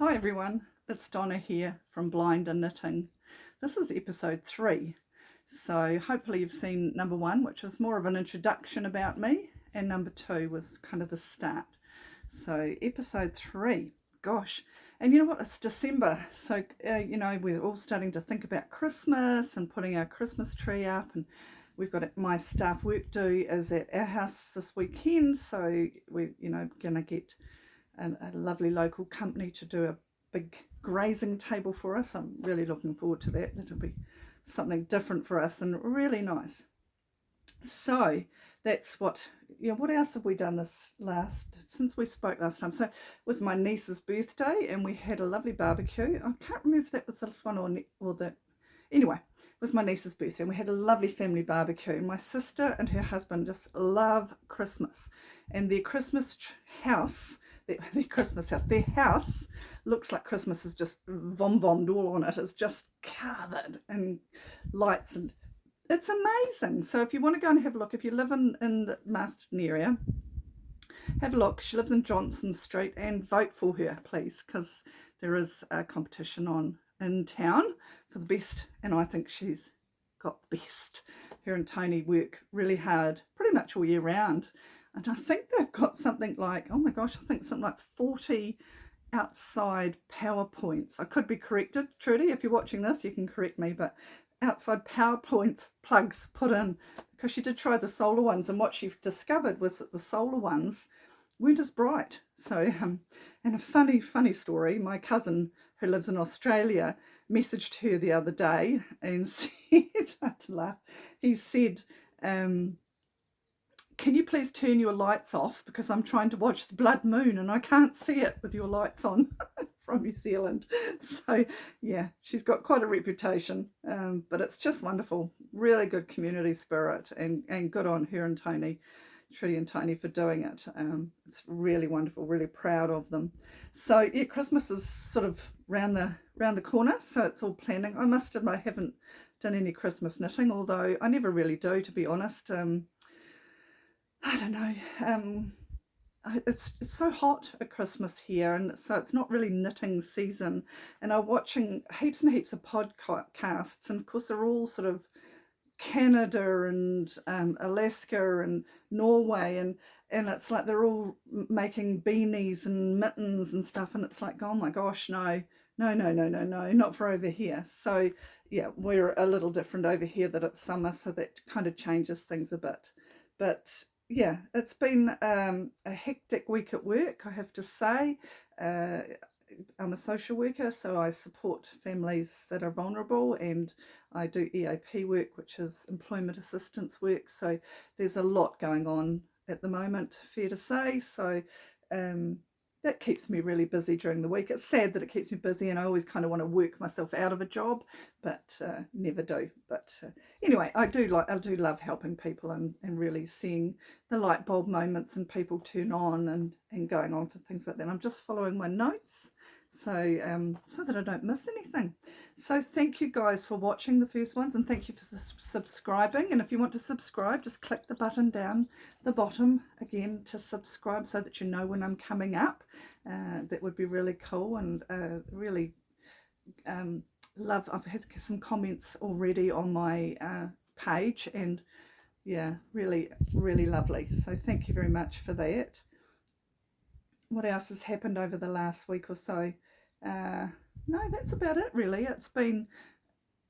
Hi everyone, it's Donna here from Blind and Knitting. This is episode 3, so hopefully you've seen number 1, which was more of an introduction about me, and number 2 was kind of the start. So episode 3, gosh, and you know what, it's December, so we're all starting to think about Christmas and putting our Christmas tree up, and we've got my staff work do is at our house this weekend, so we're going to get a lovely local company to do a big grazing table for us. I'm really looking forward to that. That'll be something different for us and really nice. So that's what else have we done since we spoke last time? So it was my niece's birthday and we had a lovely barbecue. I can't remember if that was this one or that. Anyway, it was my niece's birthday and we had a lovely family barbecue. My sister and her husband just love Christmas, and their Christmas house, their house looks like Christmas is just vom-vommed all on it. It's just covered in lights and it's amazing. So if you want to go and have a look, if you live in the Marston area, have a look. She lives in Johnson Street, and vote for her, please, because there is a competition on in town for the best, and I think she's got the best. Her and Tony work really hard pretty much all year round, and I think they've got something like, oh my gosh, I think something like 40 outside PowerPoints. I could be corrected, Trudy. If you're watching this, you can correct me, but outside PowerPoints plugs put in, because she did try the solar ones, and what she discovered was that the solar ones weren't as bright. So, and a funny story, my cousin who lives in Australia messaged her the other day and said, I had to laugh, he said, can you please turn your lights off because I'm trying to watch the blood moon and I can't see it with your lights on from New Zealand. So yeah, she's got quite a reputation, but it's just wonderful. Really good community spirit, and good on her and Tony, Trudy and Tony, for doing it. It's really wonderful, really proud of them. So yeah, Christmas is sort of round the corner, so it's all planning. I must admit I haven't done any Christmas knitting, although I never really do, to be honest. I don't know. It's so hot at Christmas here, and so it's not really knitting season. And I'm watching heaps and heaps of podcasts, and of course they're all sort of Canada and Alaska and Norway, and it's like they're all making beanies and mittens and stuff, and it's like, oh my gosh, no, not for over here. So yeah, we're a little different over here, that it's summer, so that kind of changes things a bit. But yeah, it's been a hectic week at work, I have to say. I'm a social worker, so I support families that are vulnerable, and I do EAP work, which is employment assistance work. So there's a lot going on at the moment, fair to say. So that keeps me really busy during the week. It's sad that it keeps me busy, and I always kind of want to work myself out of a job, but never do. But anyway, I do love helping people, and really seeing the light bulb moments and people turn on and going on for things like that. I'm just following my notes so that I don't miss anything. So thank you guys for watching the first ones, and thank you for subscribing. And if you want to subscribe, just click the button down the bottom again to subscribe, so that you know when I'm coming up. That would be really cool, and really love. I've had some comments already on my page, and yeah, really lovely. So thank you very much for that. What else has happened over the last week or so? No, that's about it really. It's been,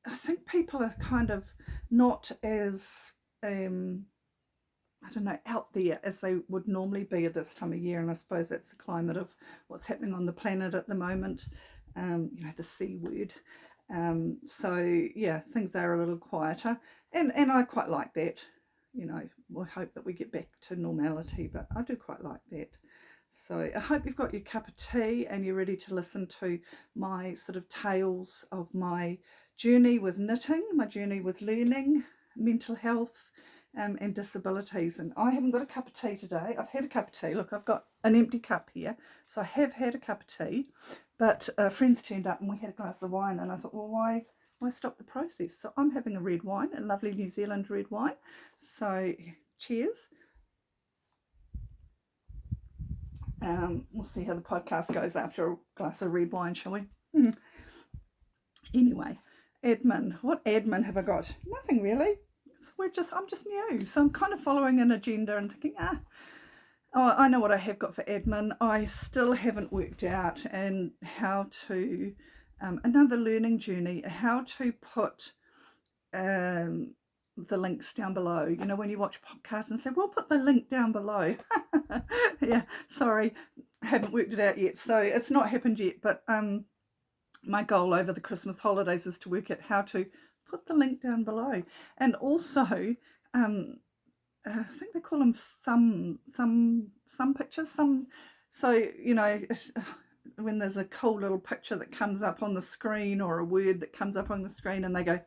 I think people are kind of not as I don't know, out there as they would normally be at this time of year, and I suppose that's the climate of what's happening on the planet at the moment. The C word. So yeah, things are a little quieter, and I quite like that. We'll hope that we get back to normality, but I do quite like that. So I hope you've got your cup of tea and you're ready to listen to my sort of tales of my journey with knitting, my journey with learning, mental health, and disabilities. And I haven't got a cup of tea today. I've had a cup of tea. Look, I've got an empty cup here. So I have had a cup of tea, but friends turned up and we had a glass of wine, and I thought, well, why stop the process? So I'm having a red wine, a lovely New Zealand red wine. So cheers. We'll see how the podcast goes after a glass of red wine, shall we? Anyway, admin. What admin have I got? Nothing really. I'm just new, so I'm kind of following an agenda and thinking, oh, I know what I have got for admin. I still haven't worked out and how to another learning journey. How to put the links down below. You know, when you watch podcasts and say, "Well, put the link down below." Yeah, sorry, haven't worked it out yet. So it's not happened yet, but my goal over the Christmas holidays is to work out how to put the link down below. And also, I think they call them thumb pictures. So, you know, when there's a cool little picture that comes up on the screen or a word that comes up on the screen and they go,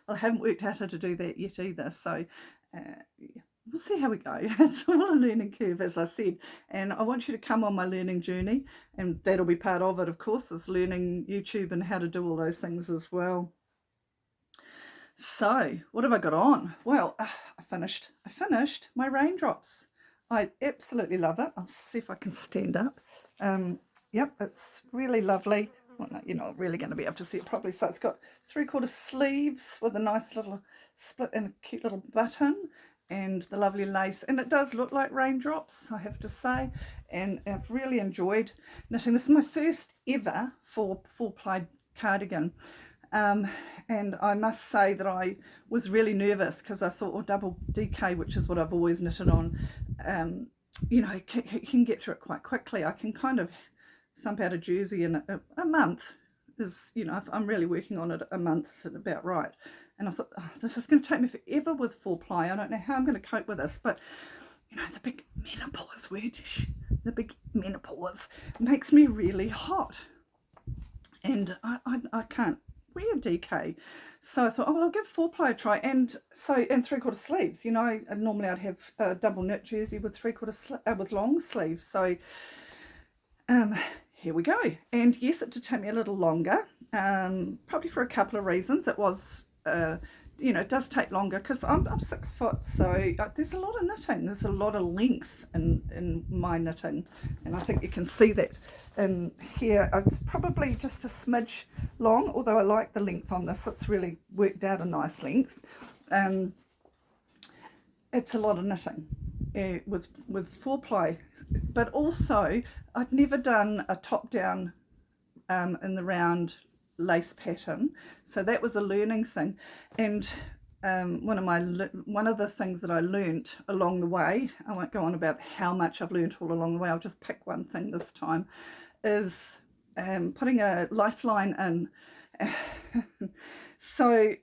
well, I haven't worked out how to do that yet either. So, we'll see how we go. It's all a learning curve, as I said. And I want you to come on my learning journey. And that'll be part of it, of course, is learning YouTube and how to do all those things as well. So, what have I got on? Well, I finished my raindrops. I absolutely love it. I'll see if I can stand up. Yep, it's really lovely. Well, no, you're not really going to be able to see it properly. So it's got 3/4 sleeves with a nice little split and a cute little button and the lovely lace. And it does look like raindrops, I have to say. And I've really enjoyed knitting. This is my first ever full-ply cardigan. And I must say that I was really nervous because I thought, well, double DK, which is what I've always knitted on, you know, can get through it quite quickly. I can kind of thump out a jersey in a month. Is, you know, if I'm really working on it, a month is about right. And I thought, oh, this is going to take me forever with 4-ply. I don't know how I'm going to cope with this, but you know, the big menopause makes me really hot, and I can't wear DK. So I thought, oh, well, I'll give 4-ply a try. And 3/4 sleeves. You know, normally I'd have a double knit jersey with with long sleeves. So here we go. And yes, it did take me a little longer, probably for a couple of reasons. It was, you know, it does take longer because I'm 6 foot, so there's a lot of knitting. There's a lot of length in my knitting, and I think you can see that. Here, it's probably just a smidge long, although I like the length on this. It's really worked out a nice length. It's a lot of knitting with 4-ply, but also I'd never done a top-down in the round lace pattern, so that was a learning thing. And one of the things that I learnt along the way, I won't go on about how much I've learnt all along the way, I'll just pick one thing this time, is putting a lifeline in. So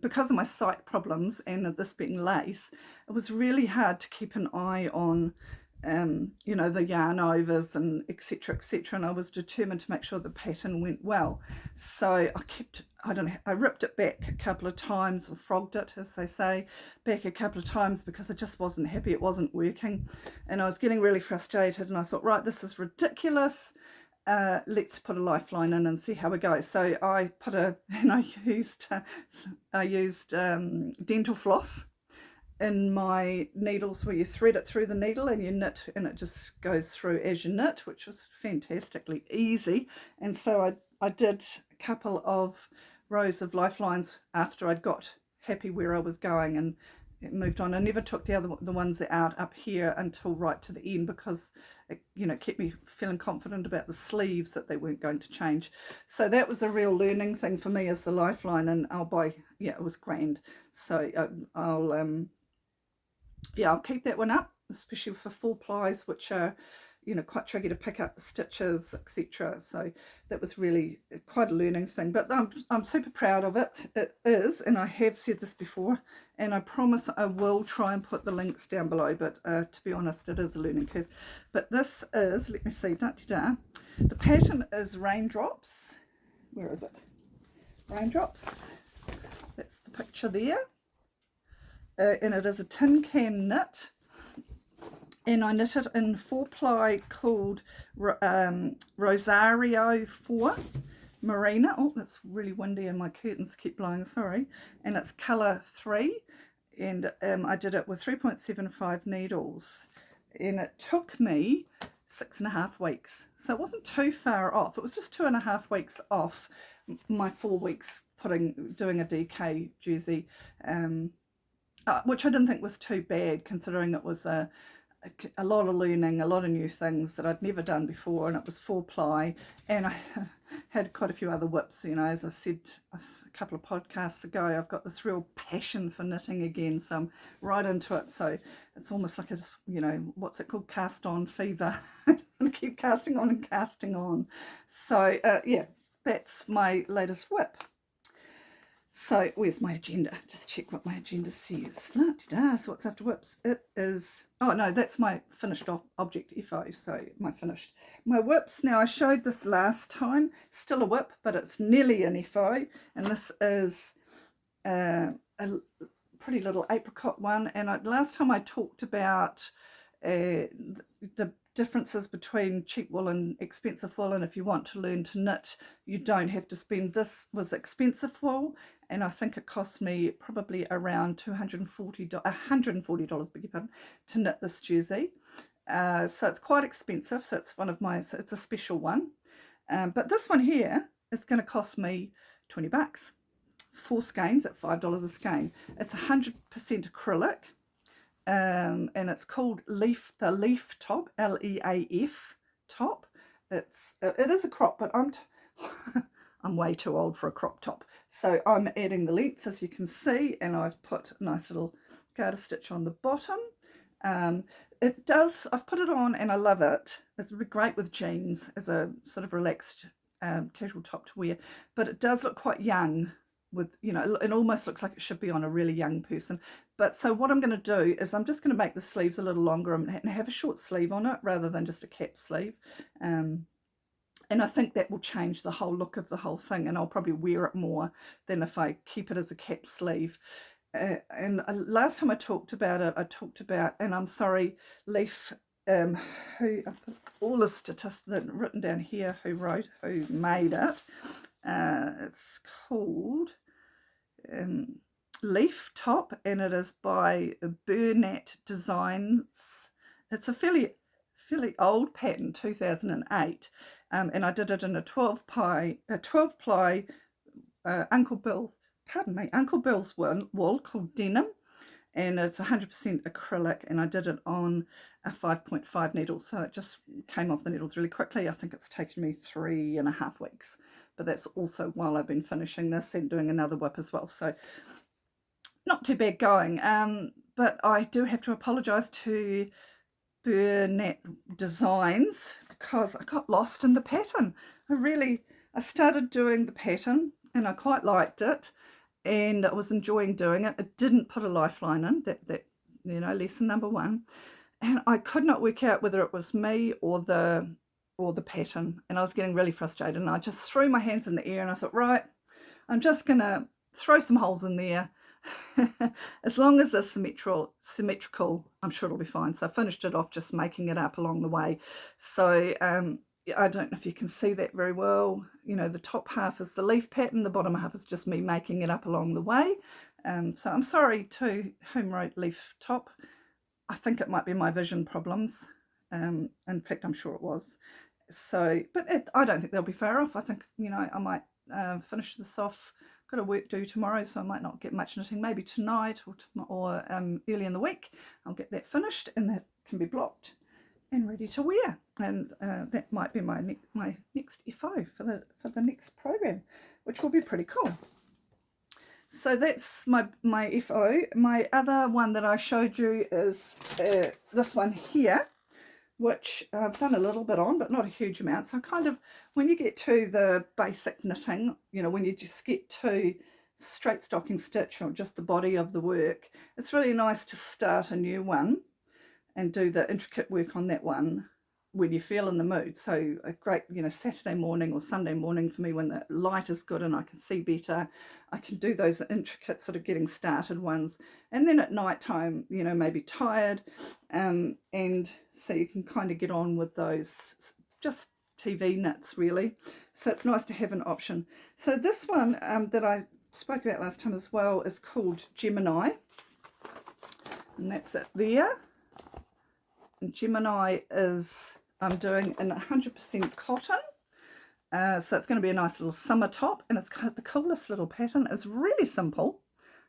because of my sight problems and this being lace, it was really hard to keep an eye on you know, the yarn overs and etc, and I was determined to make sure the pattern went well. So I ripped it back a couple of times, or frogged it, as they say, back a couple of times, because I just wasn't happy, it wasn't working, and I was getting really frustrated, and I thought, right, this is ridiculous. Let's put a lifeline in and see how we go. So I used dental floss in my needles, where you thread it through the needle and you knit, and it just goes through as you knit, which was fantastically easy. And so I did a couple of rows of lifelines after I'd got happy where I was going, and it moved on. I never took the ones that out up here until right to the end, because it, you know, kept me feeling confident about the sleeves that they weren't going to change. So that was a real learning thing for me, as the lifeline. And it was grand. So I'll keep that one up, especially for 4-plies, which are, you know, quite tricky to pick up the stitches, etc. So that was really quite a learning thing. But I'm super proud of it. It is, and I have said this before, and I promise I will try and put the links down below. But to be honest, it is a learning curve. But this is, let me see, the pattern is Raindrops. Where is it? Raindrops. That's the picture there. And it is a tin can knit, and I knit it in 4-ply called Rosario 4 Marina. Oh, that's really windy and my curtains keep blowing, sorry. And it's colour 3, and I did it with 3.75 needles, and it took me 6.5 weeks. So it wasn't too far off. It was just 2.5 weeks off my 4 weeks doing a DK jersey, which I didn't think was too bad, considering it was a lot of learning, a lot of new things that I'd never done before, and it was 4-ply, and I had quite a few other whips. You know, as I said a couple of podcasts ago, I've got this real passion for knitting again, so I'm right into it. So it's almost like it's, you know, what's it called, cast on fever. I keep casting on and casting on. So yeah, that's my latest whip. So where's my agenda? Just check what my agenda says. So what's after whips? It is, oh no, that's my finished off object FO. So my whips. Now I showed this last time, still a whip, but it's nearly an FO, and this is a pretty little apricot one. And last time I talked about the differences between cheap wool and expensive wool, and if you want to learn to knit, you don't have to spend. This was expensive wool, and I think it cost me probably around $140, beg your pardon, to knit this jersey. So it's quite expensive. So it's a special one. But this one here is going to cost me $20. 4 skeins at $5 a skein. It's 100% acrylic. And it's called the Leaf Top, Leaf top. It is a crop, but I'm way too old for a crop top. So I'm adding the length, as you can see, and I've put a nice little garter stitch on the bottom. I've put it on and I love it. It's really great with jeans as a sort of relaxed casual top to wear, but it does look quite young. With, you know, it almost looks like it should be on a really young person. But so what I'm going to do is I'm just going to make the sleeves a little longer and have a short sleeve on it rather than just a cap sleeve. And I think that will change the whole look of the whole thing, and I'll probably wear it more than if I keep it as a cap sleeve. And last time I talked about it, and I'm sorry, Leaf, who I've got all the statistics written down here, who made it. It's called Leaf Top, and it is by Burnett Designs. It's a fairly old pattern, 2008, and I did it in a 12-ply Uncle Bill's wool called Denim, and it's 100% acrylic, and I did it on a 5.5 needle, so it just came off the needles really quickly. I think it's taken me 3.5 weeks, but that's also while I've been finishing this and doing another whip as well, so not too bad going. But I do have to apologise to Burnett Designs because I got lost in the pattern. I started doing the pattern and I quite liked it, and I was enjoying doing it. It didn't put a lifeline in, that you know, lesson number 1, and I could not work out whether it was me or the pattern, and I was getting really frustrated, and I just threw my hands in the air and I thought, right, I'm just gonna throw some holes in there. As long as they're symmetrical, I'm sure it'll be fine. So I finished it off just making it up along the way. So I don't know if you can see that very well. You know, the top half is the leaf pattern, the bottom half is just me making it up along the way. So I'm sorry to whom wrote Leaf Top. I think it might be my vision problems. In fact, I'm sure it was. So, but I don't think they'll be far off. I think, you know, I might finish this off. Got a work due tomorrow, so I might not get much knitting. Maybe tonight or early in the week I'll get that finished, and that can be blocked and ready to wear. And that might be my next FO for the next program, which will be pretty cool. So that's my FO. My other one that I showed you is this one here, which I've done a little bit on, but not a huge amount. So kind of, when you get to the basic knitting, you know, when you just get to straight stocking stitch or just the body of the work, it's really nice to start a new one and do the intricate work on that one when you feel in the mood. So a great, you know, Saturday morning or Sunday morning for me, when the light is good and I can see better, I can do those intricate sort of getting started ones. And then at night time, you know, maybe tired, and so you can kind of get on with those just TV knits really. So it's nice to have an option. So this one that I spoke about last time as well is called Gemini, and that's it there. Gemini is, I'm doing in 100% cotton. So it's going to be a nice little summer top, and it's got the coolest little pattern. It's really simple.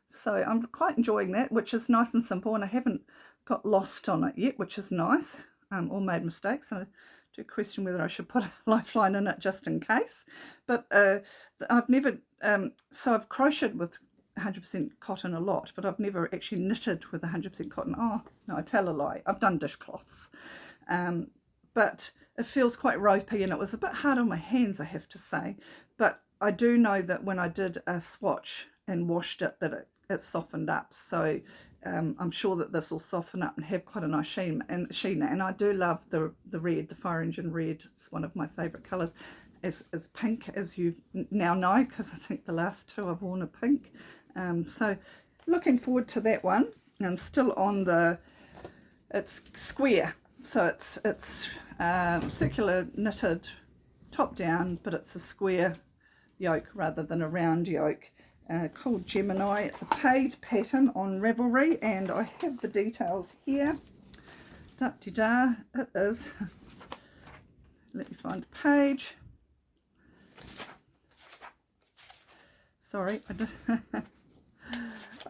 So I'm quite enjoying that, which is nice and simple, and I haven't got lost on it yet, which is nice, or made mistakes. I do question whether I should put a lifeline in it just in case. But I've never, so I've crocheted with 100% cotton a lot, but I've never actually knitted with 100% cotton. Oh, no, I tell a lie. I've done dishcloths. But it feels quite ropey, and it was a bit hard on my hands, I have to say. But I do know that when I did a swatch and washed it, that it softened up. So I'm sure that this will soften up and have quite a nice sheen. And I do love the red, the fire engine red. It's one of my favourite colours. Is pink, as you now know, because I think the last two I've worn are pink. So looking forward to that one. I'm still on it's square. So it's circular knitted top down, but it's a square yoke rather than a round yoke, called Gemini. It's a paid pattern on Ravelry, and I have the details here. Da-de-da, it is. Let me find a page. Sorry, I did.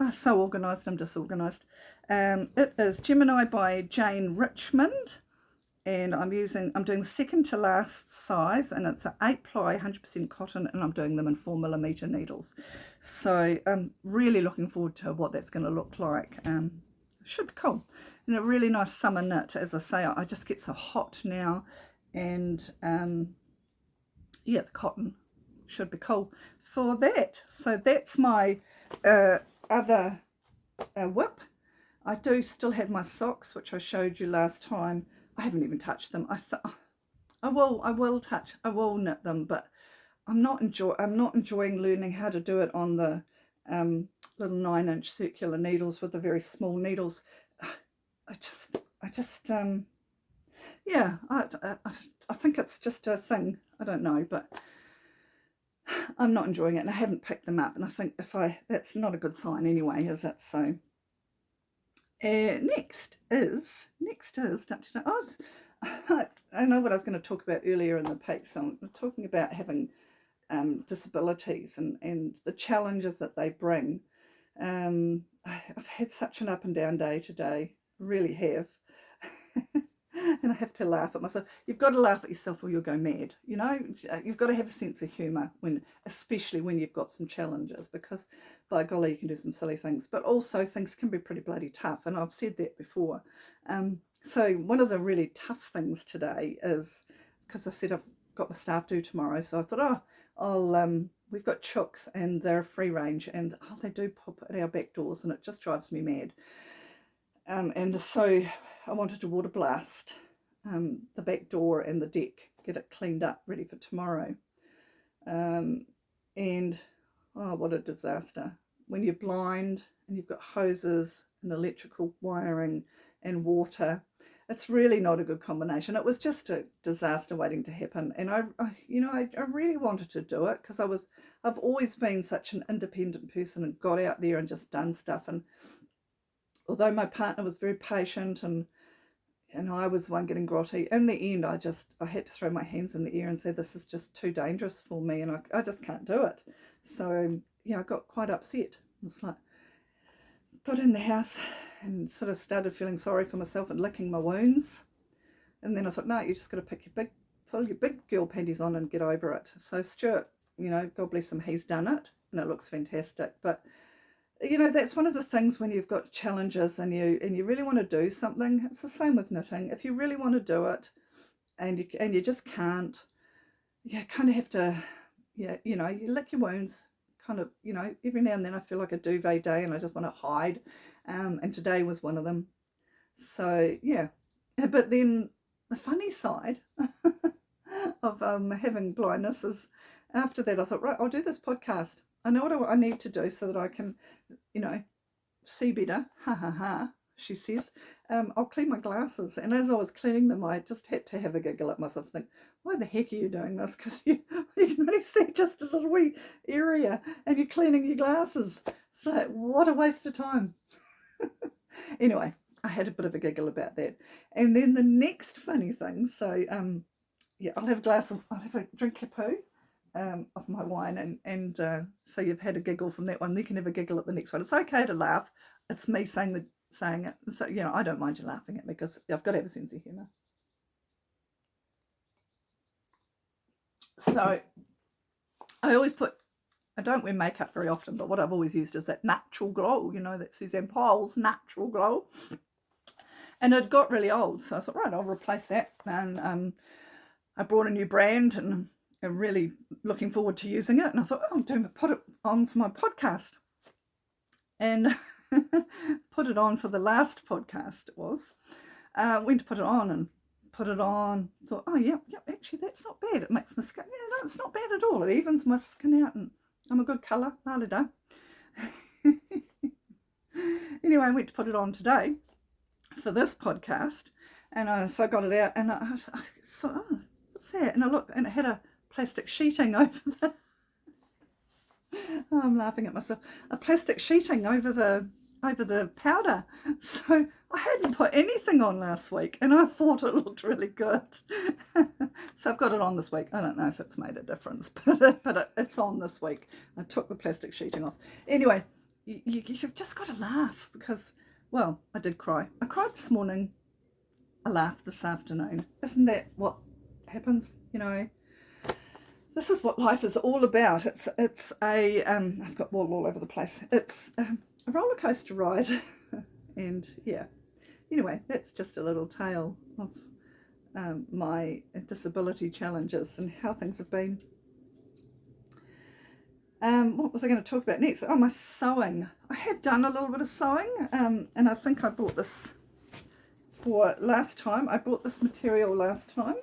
Oh, so organised, I'm disorganised. It is Gemini by Jane Richmond, and I'm doing the second to last size, and it's an 8-ply 100% cotton, and I'm doing them in 4mm needles. So I'm really looking forward to what that's going to look like. Should be cool. And a really nice summer knit. As I say, I just get so hot now, and yeah, the cotton should be cool for that. So that's my other whip. I do still have my socks, which I showed you last time. I haven't even touched them. I will knit them, but I'm not enjoying learning how to do it on the little 9-inch circular needles with the very small needles. Yeah, I think it's just a thing. I don't know, but I'm not enjoying it, and I haven't picked them up, and I think that's not a good sign anyway, is it? So next is I know what I was going to talk about earlier in the piece. So I'm talking about having disabilities and the challenges that they bring. I've had such an up and down day today, really have. And I have to laugh at myself. You've got to laugh at yourself or you'll go mad. You know, you've got to have a sense of humour, especially when you've got some challenges, because by golly, you can do some silly things, but also things can be pretty bloody tough. And I've said that before. So one of the really tough things today is, because I said I've got my staff due tomorrow, so I thought, we've got chooks and they're free range, and they do pop at our back doors, and it just drives me mad. And so I wanted to water blast the back door and the deck, get it cleaned up, ready for tomorrow. And oh, what a disaster. When you're blind and you've got hoses and electrical wiring and water, it's really not a good combination. It was just a disaster waiting to happen. And I really wanted to do it, because I've always been such an independent person and got out there and just done stuff. And although my partner was very patient and I was the one getting grotty, in the end I had to throw my hands in the air and say, this is just too dangerous for me, and I just can't do it. So yeah, I got quite upset. It's like, got in the house and sort of started feeling sorry for myself and licking my wounds. And then I thought, no, you just got to pull your big girl panties on and get over it. So Stuart, God bless him, he's done it, and it looks fantastic. But that's one of the things when you've got challenges and you really want to do something. It's the same with knitting. If you really want to do it and you just can't, you kind of have to, you lick your wounds. Kind of, every now and then I feel like a duvet day and I just want to hide. And today was one of them. So yeah, but then the funny side of having blindness is, after that I thought, right, I'll do this podcast. I know what I need to do so that I can, see better. Ha ha ha, she says. I'll clean my glasses. And as I was cleaning them, I just had to have a giggle at myself, think, why the heck are you doing this? Because you can only see just a little wee area and you're cleaning your glasses. So what a waste of time. Anyway, I had a bit of a giggle about that. And then the next funny thing, so yeah, I'll have a drink of poo of my wine, and so you've had a giggle from that one. You can have a giggle at the next one. It's okay to laugh. It's me saying it. So I don't mind you laughing at me because I've got to have a sense of humour. So I don't wear makeup very often, but what I've always used is that natural glow, that Suzanne Paul's natural glow. And it got really old, so I thought, right, I'll replace that. And I bought a new brand, and I'm really looking forward to using it. And I thought, put it on for my podcast. And put it on for the last podcast, it was. Went to put it on and thought, oh, yeah, actually, that's not bad. It makes my skin, no, it's not bad at all. It evens my skin out, and I'm a good colour. La-da-da. Anyway, I went to put it on today for this podcast, and so I got it out, and I thought, oh, what's that? And I looked, and it had a plastic sheeting over the oh, I'm laughing at myself. A plastic sheeting over the powder. So I hadn't put anything on last week, and I thought it looked really good. So I've got it on this week. I don't know if it's made a difference, but it's on this week. I took the plastic sheeting off. Anyway, you've just got to laugh because, well, I did cry. I cried this morning. I laughed this afternoon. Isn't that what happens? This is what life is all about. It's a I've got wool all over the place. It's a roller coaster ride, and yeah. Anyway, that's just a little tale of my disability challenges and how things have been. What was I going to talk about next? Oh, my sewing. I have done a little bit of sewing, and I think I bought this for last time. I bought this material last time.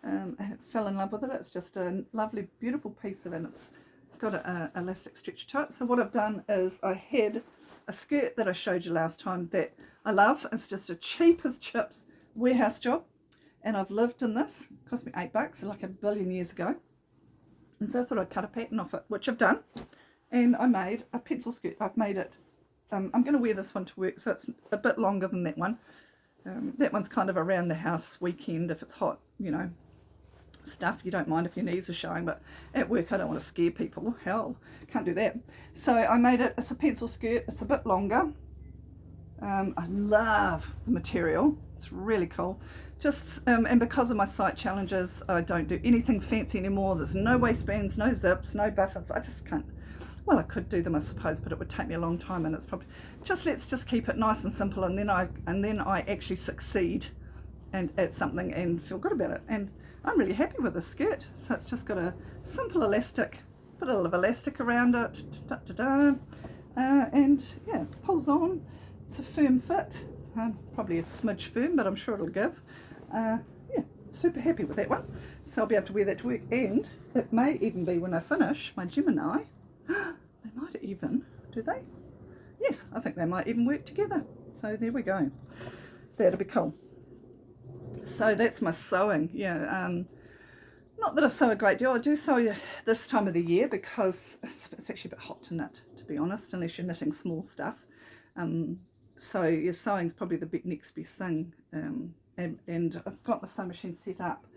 I fell in love with it. It's just a lovely, beautiful piece of it. It's got an elastic stretch to it. So what I've done is I had a skirt that I showed you last time that I love. It's just a cheap as chips warehouse job. And I've lived in this. It cost me $8, like a billion years ago. And so I thought I'd cut a pattern off it, which I've done. And I made a pencil skirt. I've made it. I'm going to wear this one to work, so it's a bit longer than that one. That one's kind of around the house weekend if it's hot, stuff. You don't mind if your knees are showing, but at work I don't want to scare people. Hell, can't do that. So I made it. It's a pencil skirt. It's a bit longer. I love the material. It's really cool. Just and because of my sight challenges, I don't do anything fancy anymore. There's no waistbands, no zips, no buttons. I just can't. Well, I could do them, I suppose, but it would take me a long time, and it's probably let's just keep it nice and simple, and then I actually succeed and at something and feel good about it. And I'm really happy with the skirt. So it's just got a simple elastic, put a little elastic around it, and yeah, it pulls on. It's a firm fit, probably a smidge firm, but I'm sure it'll give. Yeah, super happy with that one. So I'll be able to wear that to work, and it may even be when I finish my Gemini. They might even, do they? Yes, I think they might even work together. So there we go. That'll be cool. So that's my sewing. Yeah, not that I sew a great deal. I do sew this time of the year because it's actually a bit hot to knit, to be honest, unless you're knitting small stuff. So your sewing's probably the next best thing. And I've got my sewing machine set up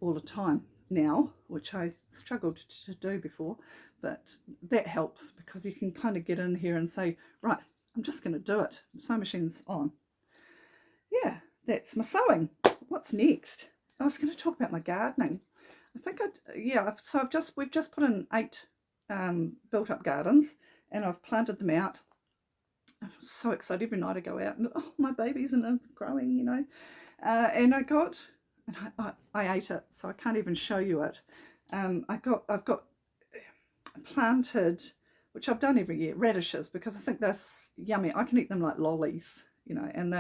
all the time now, which I struggled to do before, but that helps because you can kind of get in here and say, right, I'm just going to do it. Sewing machine's on. Yeah, that's my sewing. What's next? I was going to talk about my gardening. I think we've just put in 8 built up gardens, and I've planted them out. I'm so excited every night I go out and my babies are growing, and I ate it, so I can't even show you it. I've got planted, which I've done every year, radishes, because I think that's yummy. I can eat them like lollies, and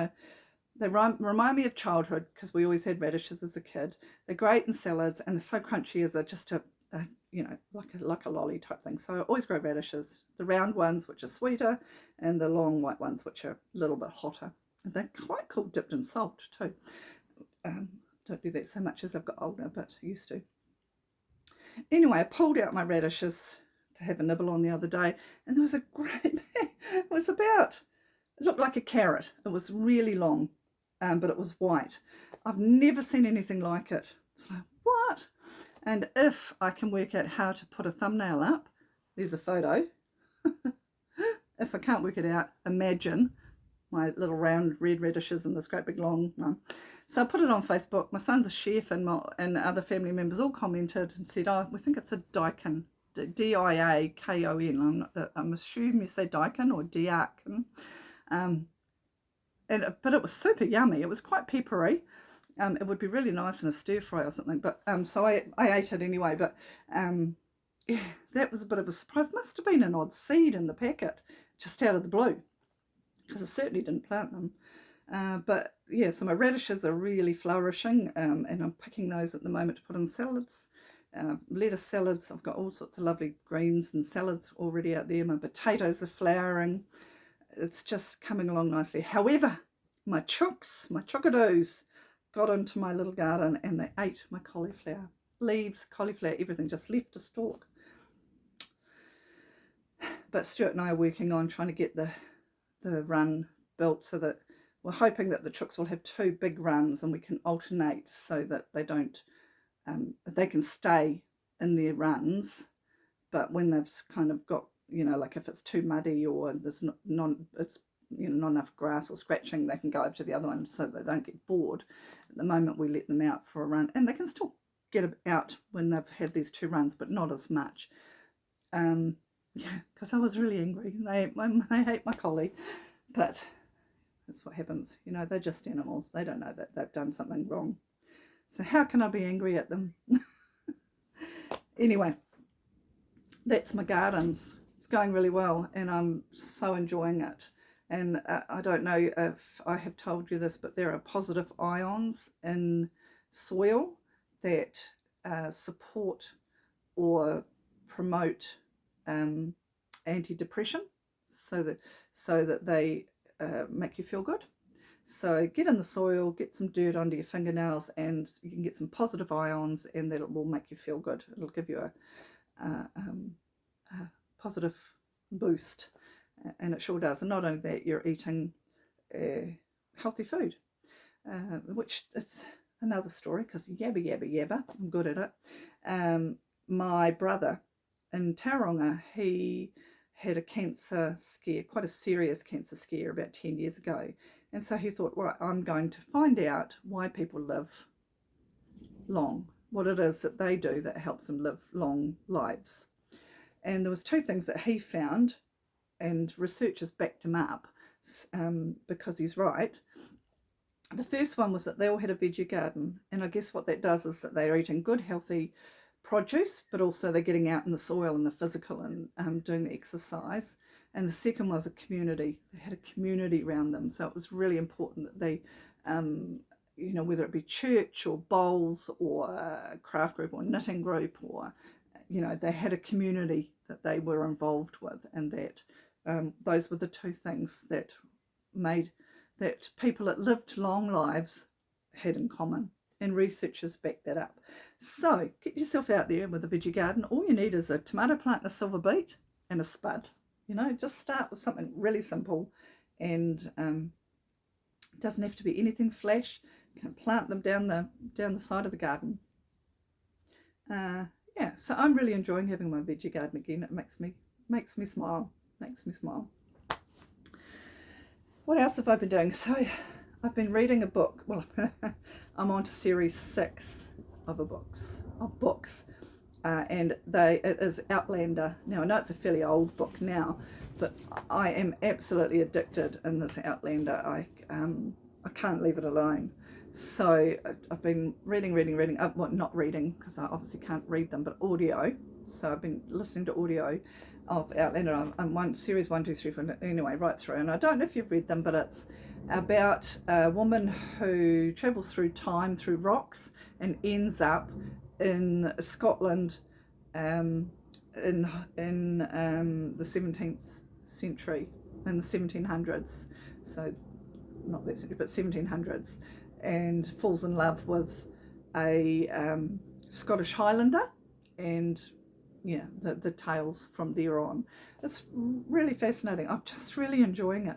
they remind me of childhood because we always had radishes as a kid. They're great in salads, and they're so crunchy as just like a lolly type thing. So I always grow radishes, the round ones which are sweeter, and the long white ones which are a little bit hotter. And they're quite cool dipped in salt too. Don't do that so much as I've got older, but used to. Anyway, I pulled out my radishes to have a nibble on the other day, and there was a great, it was about It looked like a carrot. It was really long, but it was white. I've never seen anything like it. It's like, what? And if I can work out how to put a thumbnail up, there's a photo. If I can't work it out, imagine my little round red radishes and this great big long one. So I put it on Facebook. My son's a chef, and other family members all commented and said, oh, we think it's a daikon, Diakon. I'm assuming you say daikon or diakon. But it was super yummy. It was quite peppery. It would be really nice in a stir fry or something. But so I ate it anyway. But yeah, that was a bit of a surprise. Must have been an odd seed in the packet, just out of the blue, because I certainly didn't plant them. But yeah, so my radishes are really flourishing, and I'm picking those at the moment to put in salads. Lettuce salads. I've got all sorts of lovely greens and salads already out there. My potatoes are flowering. It's just coming along nicely. However, my chookadoos got into my little garden and they ate my cauliflower. Leaves, cauliflower, everything, just left a stalk. But Stuart and I are working on trying to get the run built so that we're hoping that the chooks will have 2 big runs and we can alternate so that they don't, they can stay in their runs, but when they've kind of got, like if it's too muddy or there's not enough grass or scratching, they can go over to the other one so they don't get bored. At the moment we let them out for a run, and they can still get out when they've had these 2 runs, but not as much. Yeah, because I was really angry. They hate my collie, but that's what happens. They're just animals. They don't know that they've done something wrong. So how can I be angry at them? Anyway, that's my gardens. It's going really well and I'm so enjoying it. And I don't know if I have told you this, but there are positive ions in soil that support or promote antidepressant, so that they make you feel good. So get in the soil, get some dirt under your fingernails, and you can get some positive ions, and that will make you feel good. It'll give you a positive boost, and it sure does. And not only that, you're eating healthy food, which is another story, because yabba, I'm good at it. My brother in Tauranga, he had a cancer scare, quite a serious cancer scare about 10 years ago. And so he thought, right, I'm going to find out why people live long, what it is that they do that helps them live long lives. And there was 2 things that he found, and researchers backed him up, because he's right. The first one was that they all had a veggie garden, and I guess what that does is that they're eating good, healthy produce, but also they're getting out in the soil and the physical and doing the exercise. And the second was a community. They had a community around them, so it was really important that they, whether it be church or bowls or a craft group or knitting group, or they had a community that they were involved with, and that those were the 2 things that made that people that lived long lives had in common. And researchers back that up. So get yourself out there with a veggie garden. All you need is a tomato plant and a silver beet and a spud. Just start with something really simple, and it doesn't have to be anything flash. You can plant them down the side of the garden. Yeah, so I'm really enjoying having my veggie garden again. It makes me smile. What else have I been doing? So I've been reading a book. Well, I'm on to series 6 of books, and it is Outlander. Now I know it's a fairly old book now, but I am absolutely addicted in this Outlander. I can't leave it alone. So I've been reading. Well, not reading, because I obviously can't read them, but audio. So I've been listening to audio of Outlander. I'm series 1, 2, 3, 4, anyway, right through. And I don't know if you've read them, but it's about a woman who travels through time, through rocks, and ends up in Scotland in the 17th century, in the 1700s. So not that century, but 1700s, and falls in love with a Scottish Highlander, and the tales from there on. It's really fascinating. I'm just really enjoying it.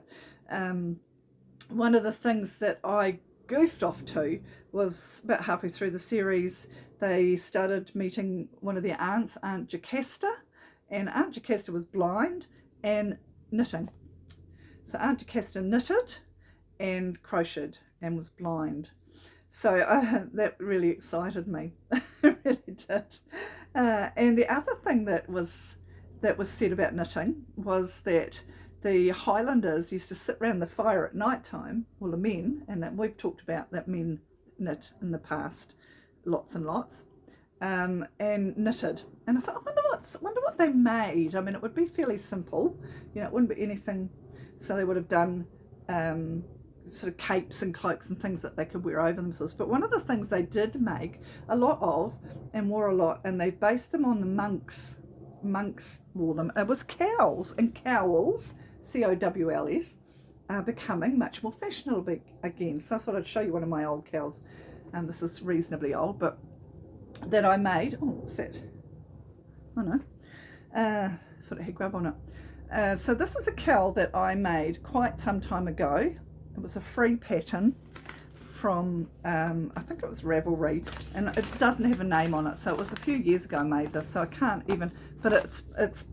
one of the things that I goofed off to was about halfway through the series, they started meeting one of their aunts, Aunt Jocasta, and Aunt Jocasta was blind and knitting. So Aunt Jocasta knitted and crocheted and was blind. So that really excited me. It really did. And the other thing that was said about knitting was that the Highlanders used to sit around the fire at night time, well, the men, and that we've talked about that men knit in the past, lots and lots, and knitted. And I thought, I wonder what they made. I mean, it would be fairly simple, you know, it wouldn't be anything. So they would have done sort of capes and cloaks and things that they could wear over themselves. But one of the things they did make a lot of and wore a lot, and they based them on the monks wore them, it was cowls, and cowls, cowls, are becoming much more fashionable again. So I thought I'd show you one of my old cowls, and this is reasonably old, but that I made. Oh, what's that? Oh no, thought it had grub on it. So this is a cowl that I made quite some time ago. It was a free pattern from, I think it was Ravelry, and it doesn't have a name on it, so it was a few years ago I made this, so I can't even, but it's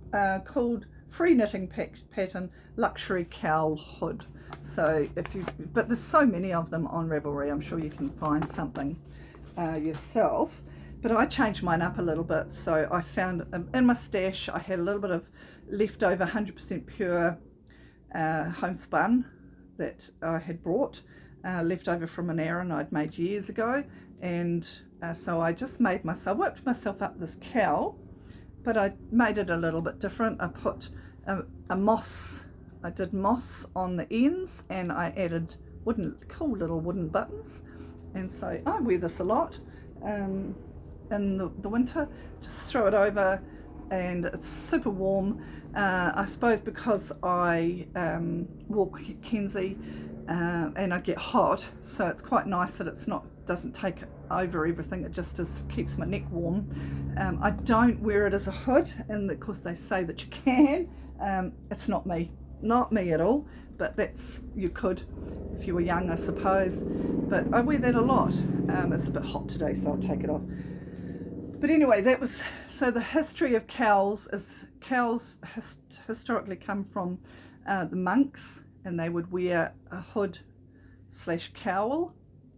called Free Knitting Pattern Luxury Cowl Hood. So but there's so many of them on Ravelry, I'm sure you can find something yourself. But I changed mine up a little bit, so I found in my stash I had a little bit of leftover 100% pure homespun that I had brought, left over from an errand I'd made years ago, and so I just whipped myself up this cowl, but I made it a little bit different. I put I did moss on the ends, and I added cool little wooden buttons, and so I wear this a lot in the winter. Just throw it over, and it's super warm. I suppose because I walk Kenzie and I get hot, so it's quite nice that doesn't take over everything. It just keeps my neck warm. I don't wear it as a hood, and of course they say that you can. It's not me at all, but you could if you were young, I suppose. But I wear that a lot. It's a bit hot today, so I'll take it off. But anyway, so the history of cowls historically come from the monks, and they would wear a hood / cowl,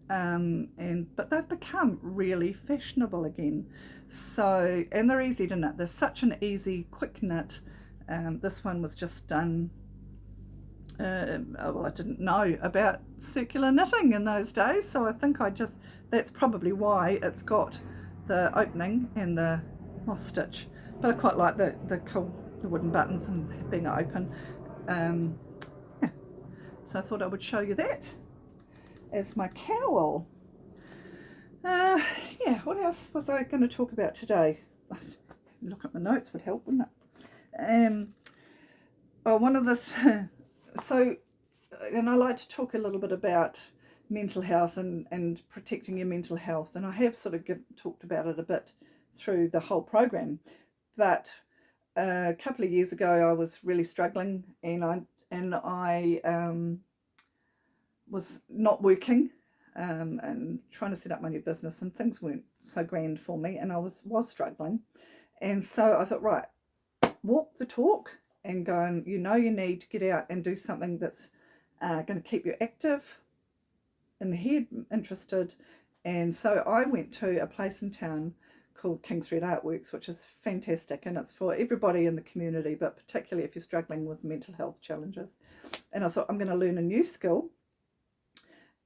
but they've become really fashionable again. So, and they're easy to knit. They're such an easy, quick knit. This one was just done. I didn't know about circular knitting in those days, so I think that's probably why it's got the opening and the moss stitch. But I quite like the wooden buttons and being open. Yeah. So I thought I would show you that as my cowl. Yeah, what else was I going to talk about today? Look at my notes would help, wouldn't it? One of the and I like to talk a little bit about mental health and protecting your mental health, and I have sort of talked about it a bit through the whole program, but a couple of years ago I was really struggling, and I was not working and trying to set up my new business, and things weren't so grand for me, and I was struggling, and so I thought, right, walk the talk and go, and you need to get out and do something that's going to keep you active in the head, interested. And so I went to a place in town called King Street Artworks, which is fantastic, and it's for everybody in the community, but particularly if you're struggling with mental health challenges. And I thought, I'm going to learn a new skill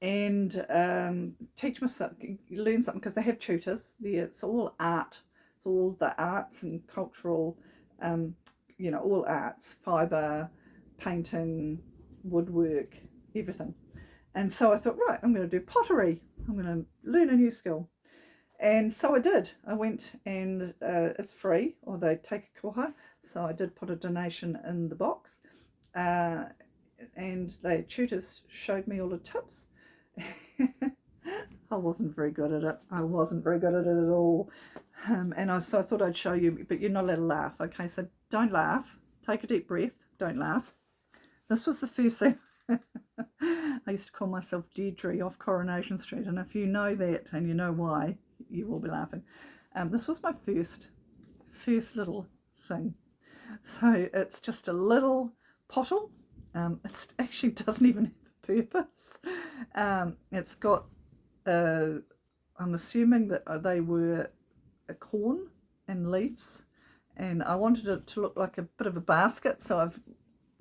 and teach myself, learn something, because they have tutors there. It's all art, it's all the arts and cultural, all arts, fibre, painting, woodwork, everything. And so I thought, right, I'm going to do pottery. I'm going to learn a new skill. And so I did. I went, and it's free, or they take a koha. So I did put a donation in the box. And the tutors showed me all the tips. I wasn't very good at it. I wasn't very good at it at all. So I thought I'd show you, but you're not allowed to laugh. Okay, so don't laugh. Take a deep breath. Don't laugh. This was the first thing. I used to call myself Deirdre off Coronation Street, and if you know that and you know why, you will be laughing. This was my first little thing. So it's just a little pottle. It actually doesn't even have a purpose. It's got, I'm assuming that they were a corn and leaves, and I wanted it to look like a bit of a basket, so I've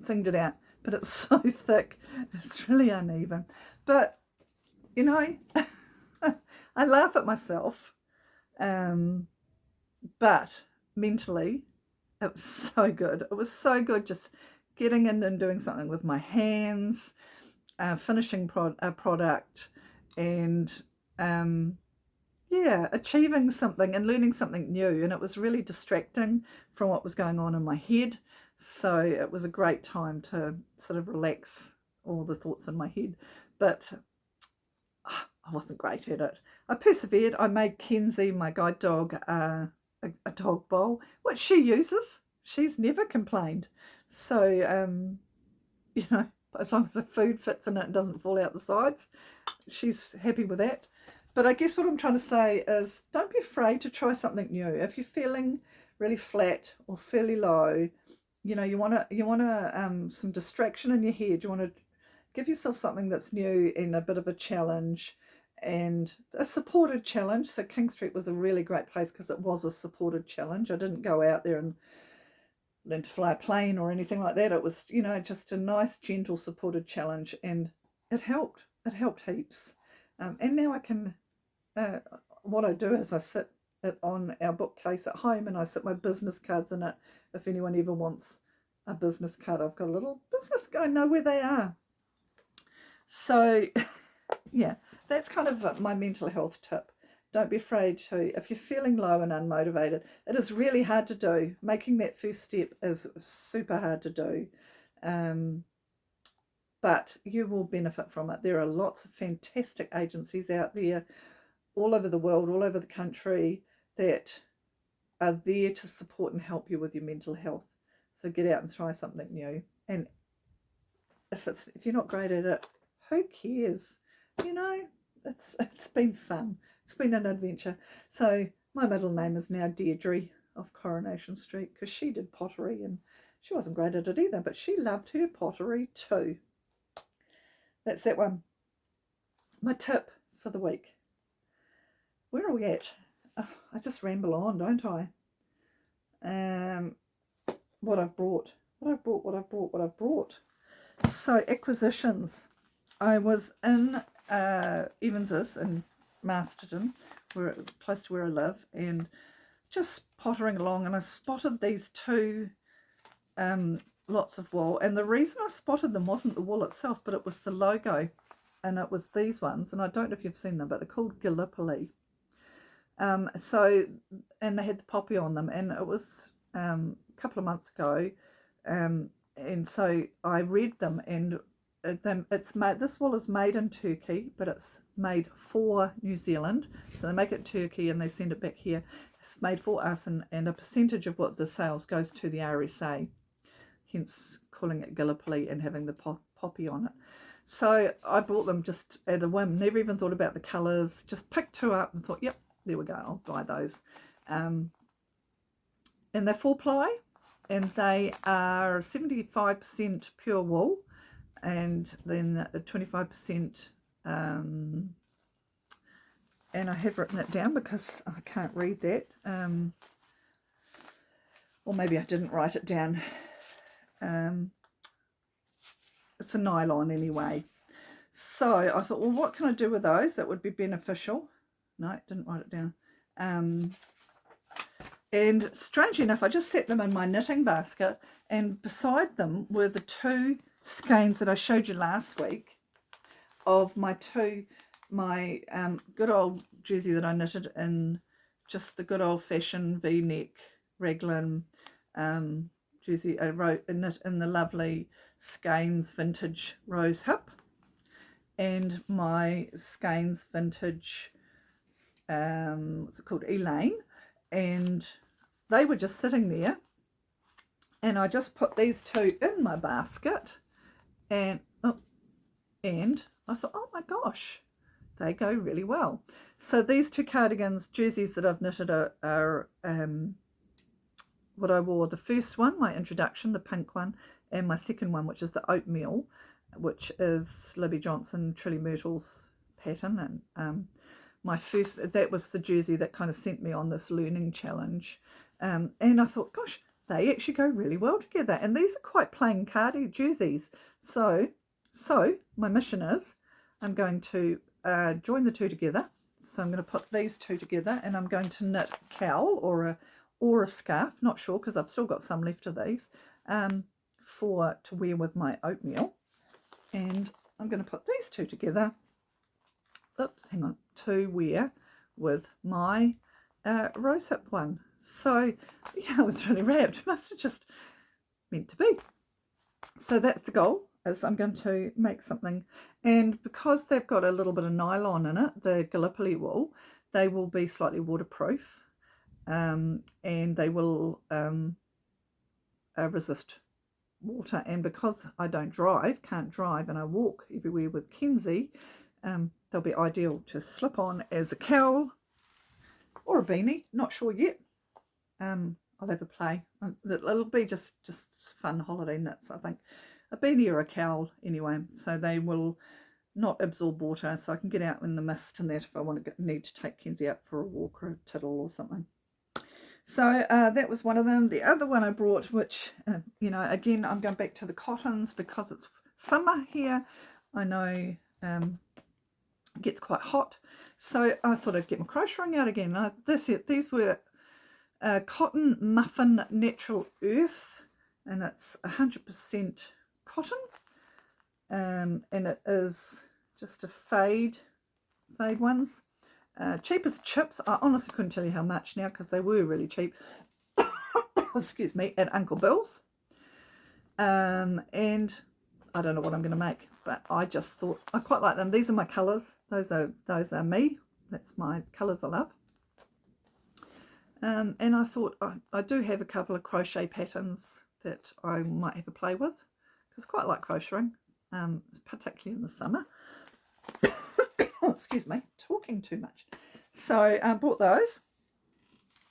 thinged it out. But it's so thick, it's really uneven. But you know, I laugh at myself, but mentally, it was so good. It was so good just getting in and doing something with my hands, finishing a product, and yeah, achieving something and learning something new. And it was really distracting from what was going on in my head. So it was a great time to sort of relax all the thoughts in my head. But I wasn't great at it. I persevered. I made Kenzie, my guide dog, a dog bowl, which she uses. She's never complained. So, you know, as long as the food fits in it and doesn't fall out the sides, she's happy with that. But I guess what I'm trying to say is don't be afraid to try something new. If you're feeling really flat or fairly low, you know, you want some distraction in your head. You want to give yourself something that's new and a bit of a challenge and a supported challenge. So King Street was a really great place because it was a supported challenge. I didn't go out there and learn to fly a plane or anything like that. It was, you know, just a nice, gentle, supported challenge, and it helped. It helped heaps. And now I can, what I do is I sit it on our bookcase at home and I sit my business cards in it. If anyone ever wants a business card, I've got a little business, I know where they are. So, yeah, that's kind of my mental health tip. Don't be afraid to, if you're feeling low and unmotivated, it is really hard to do. Making that first step is super hard to do. But you will benefit from it. There are lots of fantastic agencies out there all over the world, all over the country, that are there to support and help you with your mental health. So get out and try something new. And if you're not great at it, who cares? You know, it's been fun. It's been an adventure. So my middle name is now Deirdre off Coronation Street because she did pottery and she wasn't great at it either, but she loved her pottery too. That's that one. My tip for the week. Where are we at? Oh, I just ramble on, don't I? What I've brought. So acquisitions. I was in Evans's in Masterton, close to where I live, and just pottering along, and I spotted these two lots of wool. And the reason I spotted them wasn't the wool itself, but it was the logo, and it was these ones. And I don't know if you've seen them, but they're called Gallipoli. So, and they had the poppy on them, and it was a couple of months ago, and so I read them, and it's made. This wool is made in Turkey, but it's made for New Zealand. So they make it Turkey and they send it back here. It's made for us, and a percentage of what the sales goes to the RSA. Hence calling it Gallipoli and having the poppy on it. So I bought them just at a whim. Never even thought about the colours. Just picked two up and thought, yep, there we go. I'll buy those. And they're 4-ply, and they are 75% pure wool, and then 25%. And I have written it down because I can't read that. Or maybe I didn't write it down. It's a nylon anyway. So I thought, well, what can I do with those that would be beneficial? No, didn't write it down. And strangely enough, I just set them in my knitting basket, and beside them were the two skeins that I showed you last week of my good old jersey that I knitted in just the good old-fashioned V-neck raglan jersey. I knit in the lovely Skeins vintage rose hip, and my Skeins vintage what's it called, Elaine, and they were just sitting there, and I just put these two in my basket, and And I thought, oh my gosh, they go really well. So these two cardigans, jerseys that I've knitted are what I wore. The first one, my introduction, the pink one, and my second one, which is the oatmeal, which is Libby Johnson, Trilly Myrtle's pattern. And my first, that was the jersey that kind of sent me on this learning challenge. And I thought, gosh, they actually go really well together. And these are quite plain cardi jerseys. So my mission is I'm going to join the two together. So I'm going to put these two together, and I'm going to knit a cowl or a scarf, not sure, because I've still got some left of these, to wear with my oatmeal. And I'm going to put these two together, to wear with my rosehip one. So yeah, I was really wrapped. It must have just meant to be. So that's the goal, is I'm going to make something. And because they've got a little bit of nylon in it, the Gallipoli wool, they will be slightly waterproof, and they will resist water. And because I can't drive, and I walk everywhere with Kenzie, they'll be ideal to slip on as a cowl or a beanie, not sure yet. I'll have a play. It'll be just fun holiday knits, I think. A beanie or a cowl anyway, so they will not absorb water, so I can get out in the mist and that if I need to take Kenzie out for a walk or a tiddle or something. So that was one of them. The other one I brought, which, again, I'm going back to the cottons because it's summer here. I know it gets quite hot. So I thought I'd get my crocheting out again. These were Cotton Muffin Natural Earth, and it's 100% cotton. And it is just a fade ones. Cheap as chips. I honestly couldn't tell you how much now because they were really cheap. Excuse me, at Uncle Bill's. And I don't know what I'm going to make, but I just thought I quite like them. These are my colours. Those are me. That's my colours I love. And I thought I do have a couple of crochet patterns that I might have a play with because I quite like crocheting, particularly in the summer. Oh, excuse me, talking too much. So I bought those.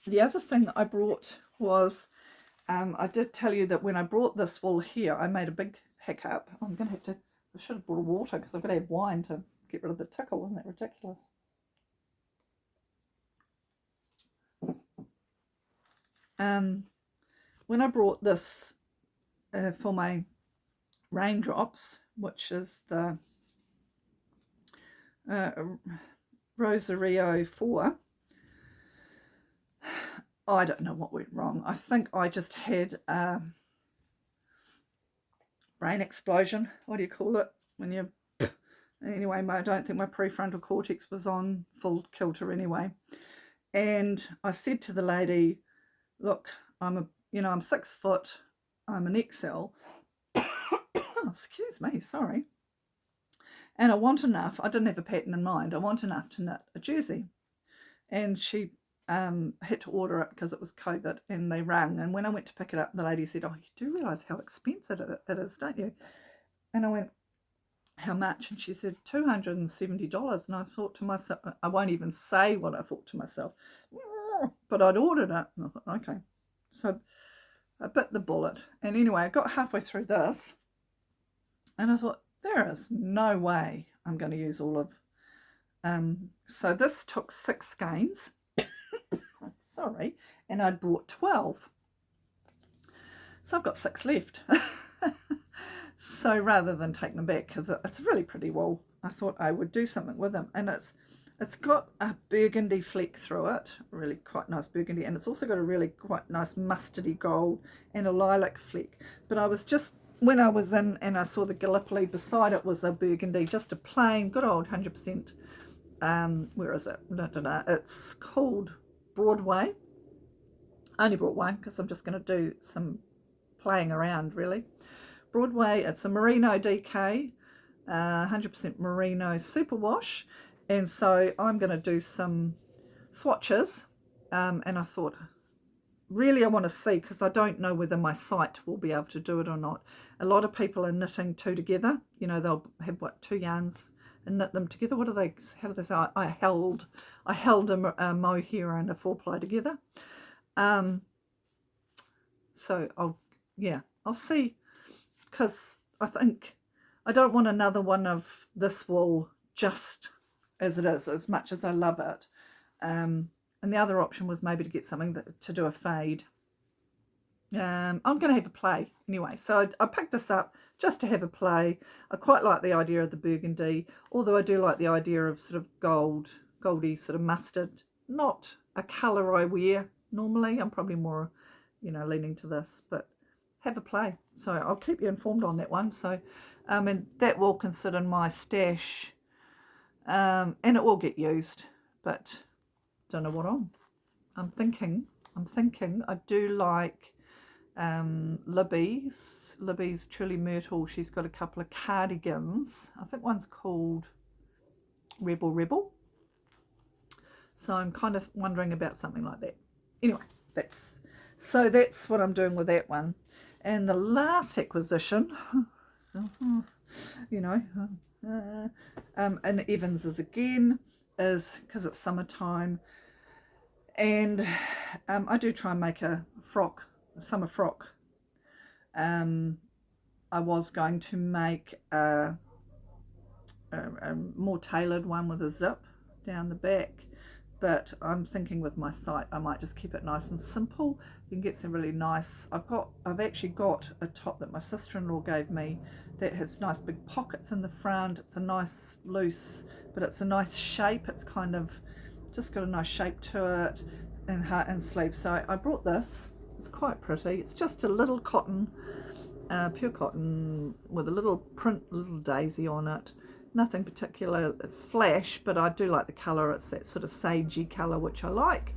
The other thing I brought was, I did tell you that when I brought this wool here, I made a big hiccup. I'm going to have to, I should have brought water because I've got to have wine to get rid of the tickle. Isn't that ridiculous? When I brought this for my raindrops, which is the Rosario 4, I don't know what went wrong. I think I just had a brain explosion. What do you call it? When you... Anyway, I don't think my prefrontal cortex was on full kilter anyway. And I said to the lady, look, I'm 6 foot, I'm an XL. Excuse me, sorry. And I want enough, I didn't have a pattern in mind, I want enough to knit a jersey. And she had to order it because it was COVID, and they rang. And when I went to pick it up, the lady said, oh, you do realise how expensive it is, don't you? And I went, how much? And she said, $270. And I thought to myself, I won't even say what I thought to myself, but I'd ordered it. And I thought, okay. So I bit the bullet. And anyway, I got halfway through this, and I thought, there is no way I'm going to use all of. So this took 6 skeins. Sorry. And I'd bought 12. So I've got 6 left. So rather than take them back, because it's a really pretty wool, I thought I would do something with them. And it's got a burgundy fleck through it, really quite nice burgundy, and it's also got a really quite nice mustardy gold and a lilac fleck. But I was just, when I was in and I saw the Gallipoli beside it was a burgundy, just a plain, good old 100%, where is it? It's called Broadway. I only brought one because I'm just going to do some playing around, really. Broadway, it's a merino DK, 100% merino superwash, and so I'm going to do some swatches, and I thought, really I want to see, because I don't know whether my site will be able to do it or not. A lot of people are knitting two together. You know, they'll have two yarns and knit them together. What do they? How do they say? I held a mohair and a 4-ply together. So I'll see, because I think I don't want another one of this wool just as it is, as much as I love it. And the other option was maybe to get something to do a fade. I'm going to have a play anyway. So I picked this up just to have a play. I quite like the idea of the burgundy, although I do like the idea of sort of goldy sort of mustard. Not a colour I wear normally. I'm probably more, leaning to this, but have a play. So I'll keep you informed on that one. So, and that will consider my stash, and it will get used, but don't know what on. I'm thinking I do like Libby's Truly Myrtle. She's got a couple of cardigans. I think one's called Rebel. So I'm kind of wondering about something like that. Anyway, that's what I'm doing with that one. And the last acquisition, and Evans's again, is because it's summertime, and I do try and make a summer frock. I was going to make a more tailored one with a zip down the back, but I'm thinking with my site I might just keep it nice and simple. You can get some really nice, I've actually got a top that my sister-in-law gave me that has nice big pockets in the front. It's a nice loose, but it's a nice shape. It's kind of just got a nice shape to it, and heart and sleeves. So I brought this. It's quite pretty. It's just a little cotton, pure cotton with a little print, little daisy on it. Nothing particular flash, but I do like the colour. It's that sort of sagey colour, which I like.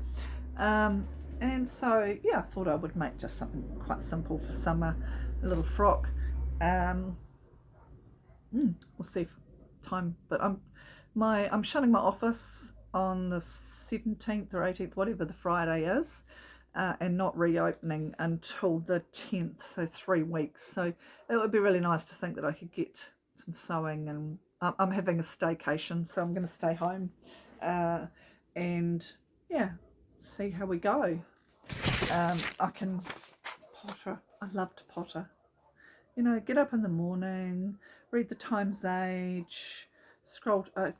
And so, I thought I would make just something quite simple for summer, a little frock. We'll see if time, but I'm shutting my office on the 17th or 18th, whatever the Friday is, and not reopening until the 10th, so 3 weeks. So it would be really nice to think that I could get some sewing, and I'm having a staycation, so I'm going to stay home and see how we go. I can potter. I love to potter. Get up in the morning, read the Times Age, scroll. I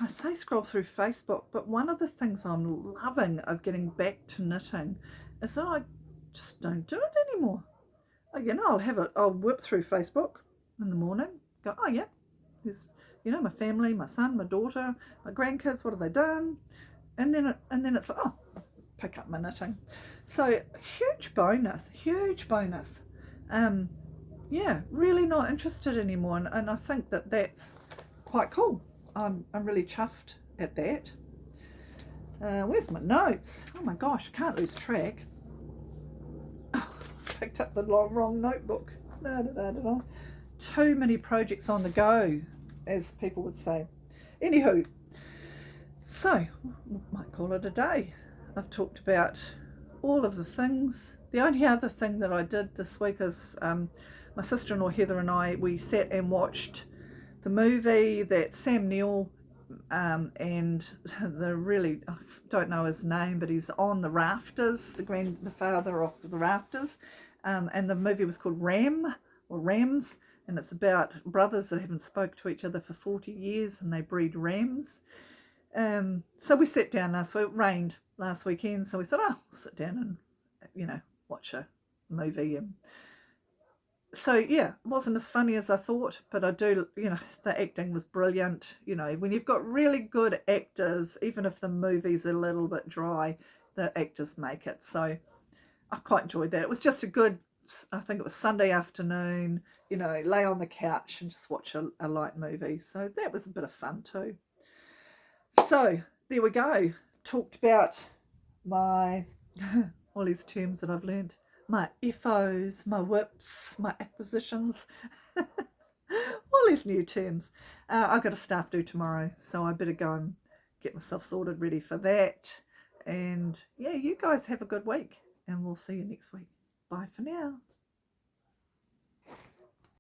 say scroll through Facebook, but one of the things I'm loving of getting back to knitting is that I just don't do it anymore. I'll whip through Facebook in the morning, go, oh yeah, there's, my family, my son, my daughter, my grandkids, what have they done? And then it's like, oh, pick up my knitting. So huge bonus. Really not interested anymore, and I think that that's quite cool. I'm really chuffed at that. Where's my notes? Oh my gosh, I can't lose track. Picked up the wrong notebook. Too many projects on the go, as people would say. Anywho, so we might call it a day. I've talked about all of the things. The only other thing that I did this week is my sister-in-law Heather and we sat and watched the movie that Sam Neill and I don't know his name, but he's on the rafters, the father of the rafters, and the movie was called Rams, and it's about brothers that haven't spoke to each other for 40 years and they breed rams. So we sat down last week. It rained last weekend, so we thought, we'll sit down and watch a movie. And so it wasn't as funny as I thought, but I do, the acting was brilliant. When you've got really good actors, even if the movie's a little bit dry, the actors make it. So I quite enjoyed that. It was just I think it was Sunday afternoon, lay on the couch and just watch a light movie. So that was a bit of fun too. So there we go. Talked about my all these terms that I've learned. My FOs, my whips, my acquisitions, all these new terms. I've got a staff do tomorrow, so I better go and get myself sorted ready for that. And you guys have a good week. and we'll see you next week. Bye for now.